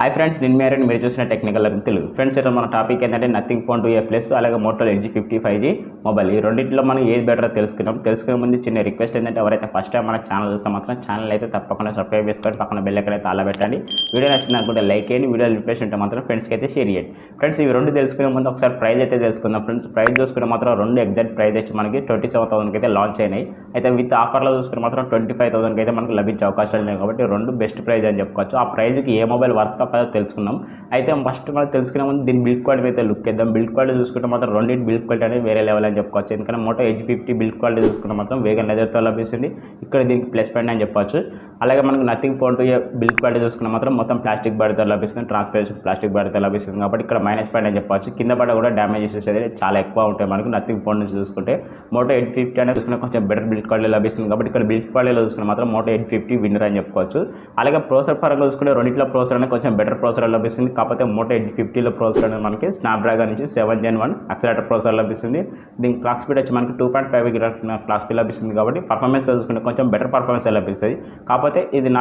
Hi friends, నేను మీరు చూసిన టెక్నికల్ తెలుగు. ఫ్రెండ్స్, ఇక్కడ మన టాపిక్ ఏంటంటే నథింగ్ ఫోన్ 2A ప్లస్ అలాగే మోటో ఎడ్జ్ 50 5G మొబైల్. ఈ రెండింటిలో మనం ఏది బెటర్ తెలుసుకునే ముందు చిన్న రిక్వెస్ట్ ఏంటంటే ఎవరైతే ఫస్ట్ టైం మన ఛానల్ చూస్తే మాత్రం ఛానల్ అయితే తప్పకుండా సబ్స్క్రైబ్ చేసుకొని పక్కన బెల్ ఐకాన్ అయితే ఆల్ పెట్టండి. వీడియో నచ్చింది అనుకుంటే లైక్ చేయండి, వీడియో ఇంట్రెస్ట్ ఉంటే మాత్రం ఫ్రెండ్స్కి అయితే షేర్ చేయండి. ఫ్రెండ్స్, ఇవి రెండు తెలుసుకునే ముందు ఒకసారి ప్రైస్ అయితే తెలుసుకుందాం. ఫ్రెండ్స్, ప్రైస్ చూసుకుని మాత్రం రెండు ఎగ్జాక్ట్ ప్రైస్ వచ్చి మనకి 27,000కి అయితే లాంచ్ అయినాయి. అయితే విత్ ఆఫర్లో చూసుకుని మాత్రం 25,000కి అయితే మనకు లభించే అవకాశాలు ఉన్నాయి. కాబట్టి రెండు బెస్ట్ ప్రైస్ అని చెప్పుకోవచ్చు. ఆ ప్రైస్కి ఏ మొబైల్ వర్త్ కదా తెలుసుకున్నాం. అయితే ఫస్ట్ మనం తెలుసుకునే ముందు దీని బిల్డ్ క్వాలిటీ అయితే లుక్ చేద్దాం. బిల్డ్ క్వాలిటీ చూసుకుంటే మాత్రం రెండింటి బిల్డ్ క్వాలిటీ అనేది వేరే లెవెల్ అని చెప్పుకోవచ్చు. ఎందుకంటే మోటో ఎడ్జ్ 50 బిల్డ్ క్వాలిటీ చూసుకుంటే మాత్రం వేగన్ లెదర్తో లభిస్తుంది. ఇక్కడ దీనికి ప్లస్ పాయింట్ అని చెప్పొచ్చు. అలాగే మనకు nothing phone 2A build quality చూసుకున్న మాత్రం మొత్తం ప్లాస్టిక్ బాడీతో లభిస్తుంది, ట్రాన్స్పరెంట్ ప్లాస్టిక్ బాడీతో లభిస్తుంది. కాబట్టి ఇక్కడ మైనస్ పాయింట్ అని చెప్పొచ్చు. కింద పడ కూడా డ్యామేజెస్ అనేది చాలా ఎక్కువ ఉంటాయి మనకు నథింగ్ ఫోన్ నుంచి చూసుకుంటే. మోటో ఎడ్జ్ 50 అనేది చూసుకుంటే కొంచెం బెటర్ బిల్డ్ క్వాలిటీ లభిస్తుంది. కాబట్టి ఇక్కడ బిల్డ్ క్వాలిటీలో చూసుకుంటే మాత్రం మోటో ఎడ్జ్ 50 విన్నర్ అని చెప్పుకోవచ్చు. అలాగే ప్రోసెసర్ పరంగా చూసుకుంటే రెండింటిలో ప్రోసెసర్ అనేది కొంచెం బెటర్ ప్రోసెసర్ లభిస్తుంది. కాకపోతే మోటో ఎడ్జ్ 50లో ప్రోసెసర్ అనేది మనకి స్నాప్డ్రాగన్ నుంచి 7 Gen 1 యాక్సిలరేటర్ ప్రోసెసర్ లభిస్తుంది. దీని క్లాక్ స్పీడ్ వచ్చి మనకి 2.5 GHz క్లాక్ స్పీడ్ లభిస్తుంది. కాబట్టి పర్ఫార్మెన్స్గా చూసుకుంటే కొంచెం బెటర్ పర్ఫార్మెన్స్ లభిస్తుంది. కాకపోతే ఇది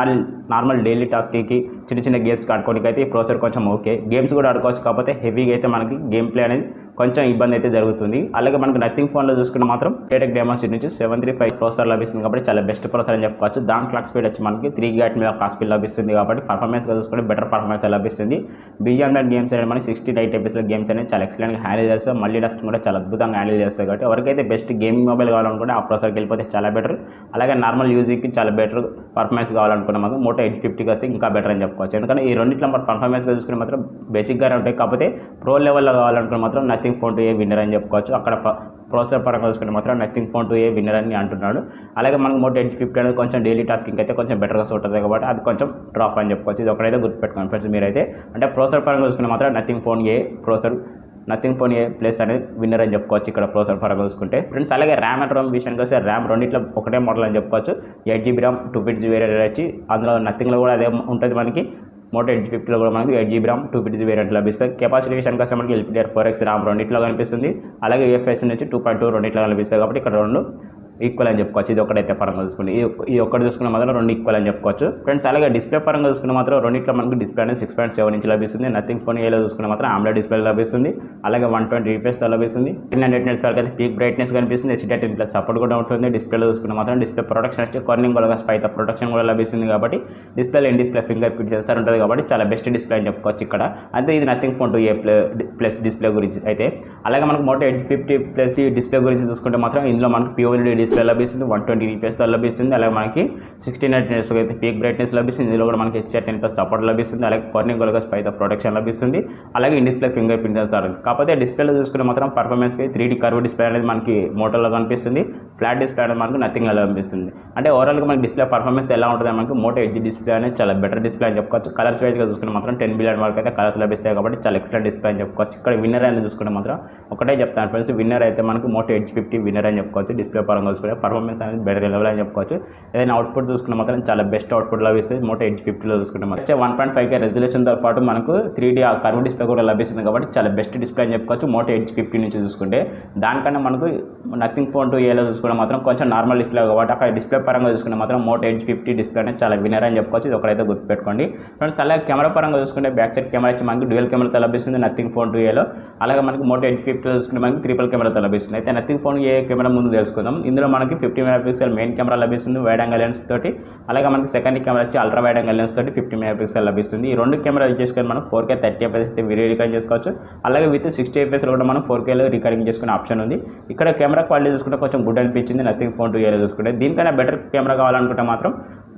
నార్మల్ డైలీ టాస్క్కి చిన్న గేమ్స్కి ఆడుకోవడానికి అయితే ఈ ప్రోసెసర్ కొంచెం ఓకే. గేమ్స్ కూడా ఆడుకోవచ్చు. కాకపోతే హెవీగా అయితే మనకి గేమ్ ప్లే అనేది కొంచెం ఇబ్బంది అయితే జరుగుతుంది. అలాగే మనకు నథింగ్ ఫోన్లో చూసుకుంటే మాత్రం టేటెక్ డైమెన్సిటీ నుంచి 735 ప్రోసెసర్ లభిస్తుంది. కాబట్టి చాలా బెస్ట్ ప్రోసెసర్ అని చెప్పుకోవచ్చు. దాని క్లాక్ స్పీడ్ వచ్చి మనకి 3 GHz మీద క్లాక్ స్పీడ్ లభిస్తుంది. కాబట్టి పర్ఫార్మెన్స్గా చూసుకుంటే బెటర్ పర్ఫార్మెన్స్ లభిస్తుంది. BGMI గేమ్స్ అనేది మనకి 68 FPS గేమ్స్ అనేది చాలా ఎక్సలెంట్గా హ్యాండిల్ చేస్తాయి. మళ్ళీ డస్క్ కూడా చాలా అద్భుతంగా హ్యాండిల్ చేస్తాయి. కాబట్టి ఎవరికైతే బెస్ట్ గేమింగ్ మొబైల్ కావాలనుకుంటే ఆ ప్రోసెసర్కి వెళ్ళిపోతే చాలా బెటర్. అలాగే నార్మల్ యూజింగ్కి చాలా బెటర్ పర్ఫార్మెన్స్ కావాలనుకున్న మాత్రం మోటో ఎడ్జ్ 50కి వస్తే ఇంకా బెటర్ అని చెప్పుకోవచ్చు. ఎందుకంటే ఈ రెండింటిలో మన పర్ఫార్మెన్స్గా చూసుకుని మాత్రం బేసిక్గానే ఉంటాయి. కాకపోతే ప్రో లెవెల్లో కావాలనుకున్న మాత్రం నథింగ్ ఫోన్ 2A విన్నర్ అని చెప్పుకోవచ్చు. అక్కడ ప్రోసెసర్ పరంగా చూసుకుంటే మాత్రం నథింగ్ ఫోన్ 2A విన్నర్ అని అంటున్నాడు. అలాగే మనకు మోటో ఎడ్జ్ 50 అనేది కొంచెం డైలీ టాస్కింగ్ అయితే కొంచెం బెటర్గా సూట్ అవుతుంది. కాబట్టి అది కొంచెం డ్రాప్ అని చెప్పుకోవచ్చు. ఇది ఒకటైతే గుర్తుపెట్టుకోండి ఫ్రెండ్స్ మీరైతే. అంటే ప్రోసెసర్ పరంగా చూసుకుంటే మాత్రం నథింగ్ ఫోన్ A ప్లస్ అనేది విన్నర్ అని చెప్పుకోవచ్చు ఇక్కడ ప్రోసెసర్ పరంగా చూసుకుంటే. ఫ్రెండ్స్, అలాగే ర్యామ్ అండ్ రోమ్ విషయానికి వస్తే ర్యామ్ రెండింటిలో ఒకటే మోడల్ అని చెప్పుకోవచ్చు. 8GB ర్యామ్ 250GB వేరియంట్ వచ్చి అందులో నథింగ్లో కూడా అదే ఉంటుంది మనకి. మోటో ఎడ్జ్ 50లో కూడా మనకి 8GB ర్యామ్ 250GB వేరియంట్ లభిస్తుంది. కెపాసిటీ విషయానికి వస్తే మనకి LPDDR4X ర్యామ్ రెండింటిలో కనిపిస్తుంది. అలాగే UFS నుంచి 2.2 రెండింటిలో కనిపిస్తుంది. కాబట్టి ఇక్కడ రెండు ఈక్వల్ అని చెప్పుకోవచ్చు. ఇది ఒకటైతే పరంగా చూసుకుని ఈ ఒక్కటి చూసుకున్న మాత్రం రెండు ఈక్వల్ అని చెప్పుకోవచ్చు. ఫ్రెండ్స్, అలాగే డిస్ప్లే పరంగా చూసుకున్న మాత్రం రెండింటిలో మనకు డిస్ప్లే అనేది 6.7 ఇంచ్ లభిస్తుంది. నథింగ్ ఫోన్ ఏలో చూసుకున్న మాత్రం AMOLED డిస్ప్లే లభిస్తుంది. అలాగే 120 FPS లభిస్తుంది. 900 nits వరకు అయితే పీక్ బ్రైట్నెస్ కనిపిస్తుంది. HDR10+ సపోర్ట్ కూడా ఉంటుంది. డిస్ప్లేలో చూసుకున్న మాత్రం డిస్ప్లే ప్రొటెక్షన్ వచ్చి కార్నింగ్ కూడా స్పైత ప్రొటెక్షన్ కూడా లభిస్తుంది. కాబట్టి డిస్ప్లేలో డిస్ప్లే ఫింగర్ ప్రింట్ సెన్సార్ ఉంటుంది. కాబట్టి చాలా బెస్ట్ డిస్ప్లే అని చెప్పుకోవచ్చు ఇక్కడ. అంతే ఇది nothing phone 2A plus display గురించి అయితే. అలాగే మనకు మోటో ఎడ్జ్ 50 ప్లస్ డిస్ప్లే గురించి చూసుకుంటే మాత్రం ఇందులో మనకు POLED డిస్ప్లే లభిస్తుంది. 120 FPS లభిస్తుంది. అలాగే మనకి 1600 nits అయితే పీక్ బ్రైట్నెస్ లభిస్తుంది. ఇందులో కూడా మనకి HDR10+ సపోర్ట్ లభిస్తుంది. అలాగే కార్నింగ్ కూడా స్పైత ప్రొటెక్షన్ లభిస్తుంది. అలాగే in display finger print censor ఉంది. కాకపోతే డిస్ప్లేలో చూసుకుంటే మాత్రం పర్ఫార్మెన్స్కి 3D కర్వ్ డిస్ప్లే అనేది మనకి మోటోలో కనిపిస్తుంది. ఫ్లాట్ డిస్ప్లే అనేది మనకు నథింగ్లో కనిపిస్తుంది. అంటే ఓవరాల్గా మనకి డిస్ప్లే పర్ఫార్మెన్స్ ఎలా ఉంటుంది మనకి మోటో ఎడ్జ్ డిస్ప్లే అనేది చాలా బెటర్ డిస్ప్లే అని చెప్పుకోవచ్చు. కలర్స్ వైజ్గా చూసుకుంటే మాత్రం 10 బిలియన్ వరకు అయితే కలర్స్ లభిస్తాయి. కాబట్టి చాలా ఎక్సలెంట్ డిస్ప్లే అని చెప్పుకోవచ్చు. ఇక్కడ విన్నర్ అనేది చూసుకుంటే మాత్రం ఒకటే చెప్తాను ఫ్రెండ్స్, విన్నర్ అయితే మనకు మోటో ఎడ్జ్ 50 విన్నర్ అని చెప్పుకోవచ్చు. డిస్ప్లే పరంగా చూసుకుంటే పర్ఫార్మెన్స్ అనేది బెటర్ లెవెల్ అని చెప్పుకోవచ్చు. ఏదైనా అవుట్పుట్ చూసుకుంటే మాత్రం చాలా బెస్ట్ అవుట్పుట్ లభిస్తుంది మోటో ఎడ్జ్ 50లో చూసుకుంటే మాత్రం. 1.5K రెజల్యూషన్తో పాటు మనకు 3D కర్వ్ డిస్ప్లే కూడా లభిస్తుంది. కాబట్టి చాలా బెస్ట్ డిస్ప్లే అని చెప్పుకోవచ్చు మోటో ఎడ్జ్ 50 నుంచి చూసుకుంటే. దానికన్నా మనకు నథింగ్ ఫోన్ 2Aలో చూసుకుంటే మాత్రం కొంచెం నార్మల్ డిస్ప్లే కాబట్టి అక్కడ డిస్ప్లే పరంగా చూసుకుంటే మాత్రం మోటో ఎడ్జ్ 50 డిస్ప్లే అనేది చాలా విన్నర్ అని చెప్పుకోవచ్చు. ఇది ఒకరైతే గుర్తుపెట్టుకోండి ఫ్రెండ్స్. అలాగే కెమెరా పరంగా చూసుకుంటే బ్యాక్ సైడ్ కెమెరా వచ్చి మనకి డ్యూయల్ కెమెరాతో లభిస్తుంది నథింగ్ ఫోన్ 2Aలో. అలాగే మనకి మోటో ఎడ్జ్ 50లో చూసుకుంటే మనకి ట్రిపుల్ కెమెరాతో లభిస్తుంది. అయితే నథింగ్ ఫోన్ ఏ కెమెరా ముందు తెలుసుకుందాం. ఇందులో మనకి 50 MP మెయిన్ కెమెరా లభిస్తుంది వైడ్ యాంగిల్ లెన్స్ తోటి. అలాగే మనకి సెకండ్ కెమెరా వచ్చి అల్ట్రా వైడ్ యాంగిల్ లెన్స్ తోటి 50 MP లభిస్తుంది. ఈ రెండు కెమెరా యూజ్ చేసుకొని మనం 4K 30 FPS అయితే వీడియో రికార్డింగ్ చేసుకోవచ్చు. అలాగే విత్ 60 FPS కూడా మనం 4Kలో రికార్డింగ్ చేసుకునే ఆప్షన్ ఉంది. ఇక్కడ కెమెరా క్వాలిటీ చూసుకుంటే కొంచెం గుడ్ అనిపించింది నథింగ్ ఫోన్ 2Aలో చూసుకుంటే. దీనికన్నా బెటర్ కెమెరా కావాలనుకుంటే మాత్రం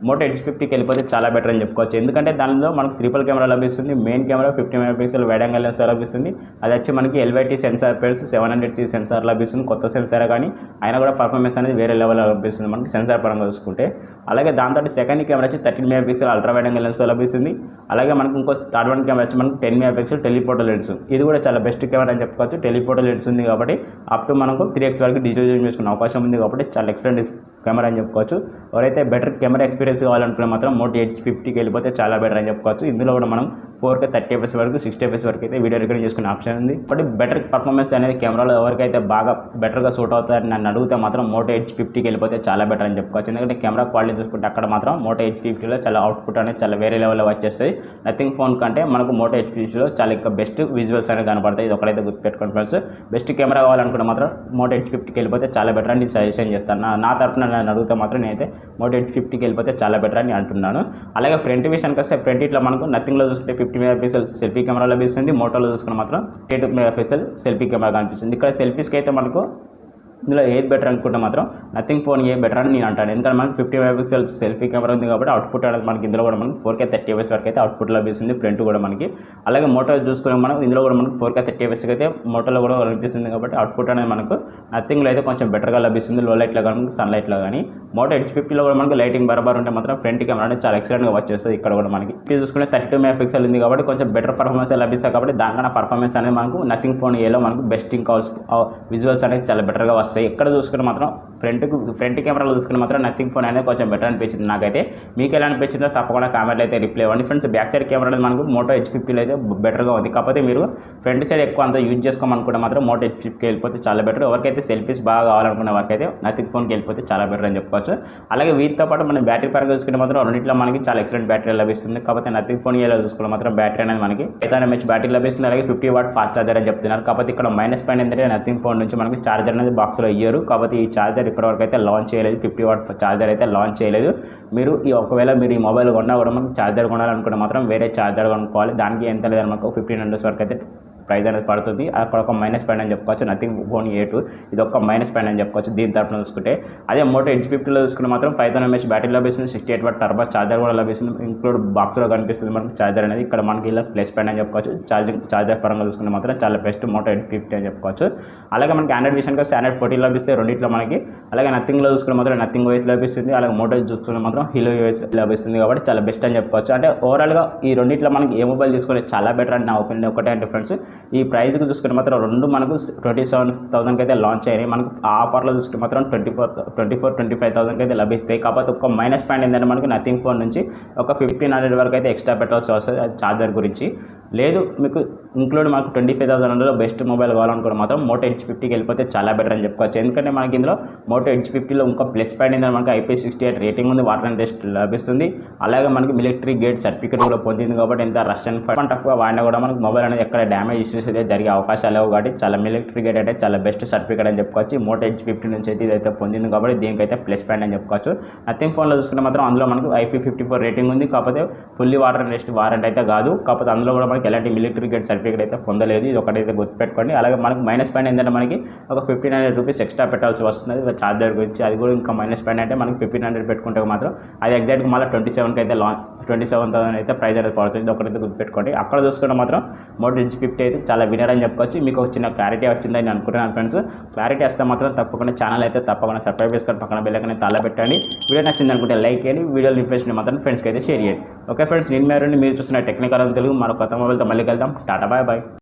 మోటో ఎడ్జ్ 50కి వెళ్ళిపోతే చాలా బెటర్ అని చెప్పుకోవచ్చు. ఎందుకంటే దానిలో మనకు ట్రిపుల్ కెమెరా లభిస్తుంది. Main camera 50 MP wide angle lens లభిస్తుంది. అది వచ్చి మనకి LYT censor plus 700C censor లభిస్తుంది. కొత్త సెన్సార్ కానీ అయినా కూడా పర్ఫార్మెన్స్ అనేది వేరే లెవెల్లో లభిస్తుంది మనకి సెన్సార్ పరంగా చూసుకుంటే. అలాగే దాంతో సెకండ్ కెమెరా వచ్చి 13 MP ultra wide angle lens లభిస్తుంది. అలాగే మనకు ఇంకో థర్డ్ వన్ కెమెరా వచ్చి మనకు 10 MP టెలిఫోటో లెన్స్. ఇది కూడా చాలా బెస్ట్ కెమెరా అని చెప్పుకోవచ్చు. టెలిఫోటో లెన్స్ ఉంది కాబట్టి అప్ టు మనకు 3x వరకు డిజిటల్ జూమ్ చేసుకునే అవకాశం ఉంది. కాబట్టి చాలా ఎక్సలెంట్ కెమెరా అని చెప్పుకోవచ్చు. ఎవరైతే బెటర్ కెమెరా ఎక్స్పీరియన్స్ కావాలనుకునే మాత్రం మోటో ఎడ్జ్ 50కి వెళ్ళిపోతే చాలా బెటర్ అని చెప్పుకోవచ్చు. ఇందులో కూడా మనం 4K 30 FPS వరకు 60 FPS వరకు అయితే వీడియో రికార్డింగ్ చేసుకునే ఆప్షన్ ఉంది. బట్ బెటర్ పర్ఫార్మెన్స్ అనేది కెమెరాలో ఎవరికైతే బాగా బెటర్గా సూట్ అవుతారని నన్ను అడిగితే మాత్రం మోటో H50కి వెళ్ళిపోతే చాలా బెటర్ అని చెప్పుకోవచ్చు. ఎందుకంటే కెమెరా క్వాలిటీ చూసుకుంటే అక్కడ మాత్రం మోటో H50లో చాలా అవుట్పుట్ అనేది చాలా వేరే లెవెల్లో వచ్చేస్తాయి. నథింగ్ ఫోన్ కంటే మనకు మోటో H50లో చాలా ఇంకా బెస్ట్ విజువల్స్ అనేది కనపడతాయి. ఇది ఒకటైతే గుర్తుపెట్టుకోండి ఫ్రెండ్స్. బెస్ట్ కెమెరా కావాలనుకుంటే మాత్రం మోటో H50కి వెళ్ళిపోతే చాలా బెటర్ అని సజెషన్ చేస్తాను. నా తరఫున నన్ను అడిగితే మాత్రం నేనైతే మోటో H50కి వెళ్ళిపోతే చాలా బెటర్ అని అంటున్నాను. అలాగే ఫ్రంట్ విషయానికి వస్తే ఫ్రంట్ ఇట్లా మనకు నథింగ్లో చూసుకుంటే 50 మెగాపిక్సెల్ సెల్ఫీ కెమెరా లభిస్తుంది. మోటోలో చూసుకుని మాత్రం 32 మెగాపిక్సెల్ సెల్ఫీ కెమెరా కనిపిస్తుంది. ఇక్కడ సెల్ఫీస్కి అయితే మనకు ఇందులో ఏది బెటర్ అనుకుంటే మాత్రం నథింగ్ ఫోన్ ఏ బెటర్ అని నేను అంటాను. ఎందుకంటే మనకి 50 మెగాపిక్సెల్ సెల్ఫీ కెమెరా ఉంది కాబట్టి అవుట్పుట్ అనేది మనకి ఇందులో కూడా మనకి 4K 30 FPS వరకు అయితే అవుట్పుట్ లభిస్తుంది ఫ్రంట్ కూడా మనకి. అలాగే మోటో చూసుకునే మనం ఇందులో కూడా మనకి 4K 30 FPS అయితే మోటోలో కూడా లభిస్తుంది కాబట్టి అవుట్పుట్ అనేది మనకు నథింగ్లో అయితే కొంచెం బెటర్గా లభిస్తుంది. లో లైట్లో కానీ సన్ లైట్లో కానీ. మోటో H50లో కూడా మనకి లైటింగ్ బరాబర్ ఉంటే మాత్రం ఫ్రంట్ కెమెరా అనేది చాలా ఎక్సలెంట్గా వచ్చేస్తుంది. ఇక్కడ కూడా మనకి చూసుకుంటే 32 మెగాపిక్సెల్ ఉంది కాబట్టి కొంచెం బెటర్ పర్ఫార్మెన్స్ లభిస్తాయి కాబట్టి దానికన్నా పర్ఫార్మెన్స్ అనేది మనకు నథింగ్ ఫోన్ ఏలో మనకు బెస్ట్ ఇంకా విజువల్స్ అనేది చాలా బెటర్గా వస్తాయి. ఎక్కడ చూసుకుని మాత్రం ఫ్రంట్ కెమెరాలో చూసుకుని మాత్రం నథింగ్ ఫోన్ అనేది కొంచెం బెటర్ అనిపించింది నాకైతే. మీకు ఎలా అనిపించిందో తప్పకుండా కామెంట్లో అయితే రిప్లై ఇవ్వండి ఫ్రెండ్స్. బ్యాక్ సైడ్ కెమెరా అనేది మనకు మోటో H50లో అయితే బెటర్గా ఉంది. కాకపోతే మీరు ఫ్రంట్ సైడ్ ఎక్కువ అంతా యూజ్ చేసుకోమనుకుంటే మాత్రం మోటో H50కి వెళ్ళిపోతే చాలా బెటర్. ఎవరికైతే సెల్ఫీస్ బాగా కావాలనుకునే వారికైతే నథింగ్ ఫోన్కి వెళ్ళిపోతే చాలా బెటర్ అని చెప్పుకోవచ్చు. అలాగే వీటితో పాటు మనం బ్యాటరీ పరంగా చూసుకుంటే మాత్రం రెండింటిలో మనకి చాలా ఎక్సలెంట్ బ్యాటరీ లభిస్తుంది. కాకపోతే నథింగ్ ఫోన్ ఏలో చూసుకుంటే మాత్రం బ్యాటరీ అనేది మనకి 500 mAh బ్యాటరీ లభిస్తుంది. అలాగే 50 వాట్ ఫాస్ట్ ఛార్జర్ అని చెప్తున్నారు. కాకపోతే ఇక్కడ మైనస్ పాయింట్ ఏంటంటే నథింగ్ ఫోన్ నుంచి మనకి ఛార్జర్ అనేది బాక్స్లో ఇయ్యరు. కాబట్టి ఈ ఛార్జర్ ఇప్పటివరకు అయితే లాంచ్ చేయలేదు. 50 వాట్ ఛార్జర్ అయితే లాంచ్ చేయలేదు. మీరు ఒకవేళ మీరు ఈ మొబైల్ కొన్నా కూడా మనకి ఛార్జర్ కొనాలనుకుంటే మాత్రం వేరే ఛార్జర్ కొనుక్కోవాలి. దానికి ఎంత లేదని మనకు 1500 వరకు అయితే ప్రైజ్ అనేది పడుతుంది. అక్కడ ఒక మైనస్ పాయింట్ అని చెప్పుకోవచ్చు. నథింగ్ ఫోన్ A2 ఇది ఒక మైనస్ పాయింట్ అని చెప్పుకోవచ్చు దీని తరఫున చూసుకుంటే. అదే మోటో H50లో చూసుకుంటే మాత్రం 5000 mAh బ్యాటరీ లభిస్తుంది. 68 వాట్ టర్బో ఛార్జర్ కూడా లభిస్తుంది. ఇంక్లూడ్ బాక్స్లో కనిపిస్తుంది మనకు ఛార్జర్ అనేది. ఇక్కడ మనకి ఇలా ప్లస్ పాయింట్ అని చెప్పుకోవచ్చు. ఛార్జర్ పరంగా చూసుకుంటే మాత్రం చాలా బెస్ట్ మోటో H50 అని చెప్పుకోవచ్చు. అలాగే మనకి ఆండ్రాయిడ్ విషయానికి వస్తే ఆండ్రాయిడ్ 14 లభిస్తాయి రెండింటిలో మనకి. అలాగే నథింగ్లో చూసుకుంటే మాత్రం నథింగ్ OS లభిస్తుంది. అలాగే మోటో చూసుకుంటే మాత్రం హీలో OS లభిస్తుంది కాబట్టి చాలా బెస్ట్ అని చెప్పుకోవచ్చు. అంటే ఓవరాల్గా ఈ రెండింటిలో మనకి ఏ మొబైల్ తీసుకుంటే చాలా బెటర్ అని నా ఒపీనియన్ ఒకటే అంటే ఫ్రెండ్స్. ఈ ప్రైస్కి చూసుకుంటే మాత్రం రెండు మనకు 27,000కి అయితే లాంచ్ అయ్యాయి. మనకు ఆఫర్లో చూసుకుంటే మాత్రం 25,000కి అయితే లభిస్తాయి. కాకపోతే ఒక మైనస్ పాయింట్ ఏంటంటే మనకి నథింగ్ ఫోన్ నుంచి ఒక 1500 వరకు అయితే ఎక్స్ట్రా పెట్టాల్సి వస్తుంది. అది ఛార్జర్ గురించి లేదు. మీకు ఇంక్లూడ్ మనకు 25,000లో బెస్ట్ మొబైల్ కావాలనుకుంటే మాత్రం మోటో H50కి వెళ్ళిపోతే చాలా బెటర్ అని చెప్పుకోవచ్చు. ఎందుకంటే మనకి ఇందులో మోటో H50లో ఇంకా ప్లస్ పాయింట్ ఏంటంటే మనకి IP68 రేటింగ్ ఉంది. వాటర్ అండ్ టెస్ట్ లభిస్తుంది. అలాగే మనకి మిలిటరీ గేట్ సర్టిఫికేట్ కూడా పొందింది కాబట్టి ఎంత రష్యన్ టఫ్గా వాడినా కూడా మనకి మొబైల్ అనేది ఎక్కడ డ్యామేజ్ ఇష్యూస్ అయితే జరిగే అవకాశాలు లేవు కాబట్టి చాలా మిలిటరీ గేట్ అయితే చాలా బెస్ట్ సర్టిఫికేట్ అని చెప్పుకోవచ్చు. మోటో H50 నుంచి అయితే ఇదైతే పొందింది కాబట్టి దీనికైతే ప్లస్ పాయింట్ అని చెప్పుకోవచ్చు. నథింగ్ ఫోన్లో చూసుకుంటే మాత్రం అందులో మనకు IP54 రేటింగ్ ఉంది. కాకపోతే fully water and test warranty అయితే కాదు. కాకపోతే అందులో కూడా మనకి ఎలాంటి మిలిటరీ గేట్ సర్టిఫికేట్ అయితే పొందలేదు. ఇది ఒకటైతే గుర్తుపెట్టుకోండి. అలాగే మనకు మైనస్ పాయింట్ ఏంటంటే మనకి ఒక 1500 రూపీస్ ఎక్స్ట్రా పెట్టాల్సి వస్తుంది ఛార్జర్ గురించి. అది కూడా ఇంకా మైనస్ పాయింట్ అంటే మనకి 1500 పెట్టుకుంటే మాత్రం అది ఎగ్జాక్ట్గా మళ్ళీ 27కి అయితే 27,000 అయితే ప్రైజ్ అనేది పడుతుంది. ఒకటైతే గుర్తుపెట్టుకోండి. అక్కడ చూసుకుంటే మాత్రం మోటో H50 అయితే చాలా వినర్ అని చెప్పుకోవచ్చు. మీకు ఒక చిన్న క్లారిటీ వచ్చిందని అనుకుంటున్నాను ఫ్రెండ్స్. క్లారిటీ వస్తే మాత్రం తప్పకుండా ఛానల్ అయితే తప్పకుండా సబ్స్క్రైబ్ చేసుకొని పక్కన బెల్ ఐకాన్ తాళ పెట్టండి. వీడియో నచ్చింది అనుకుంటే లైక్ చేయండి. వీడియోలు ఇంప్రెషన్ మాత్రం ఫ్రెండ్స్కి అయితే షేర్ చేయండి. ఓకే ఫ్రెండ్స్, నేను మీరు చూస్తున్న టెక్నికల్ తెలుగు మరో కొత్త మొబైల్తో మళ్ళీ వెళ్దాం. Tata bye bye.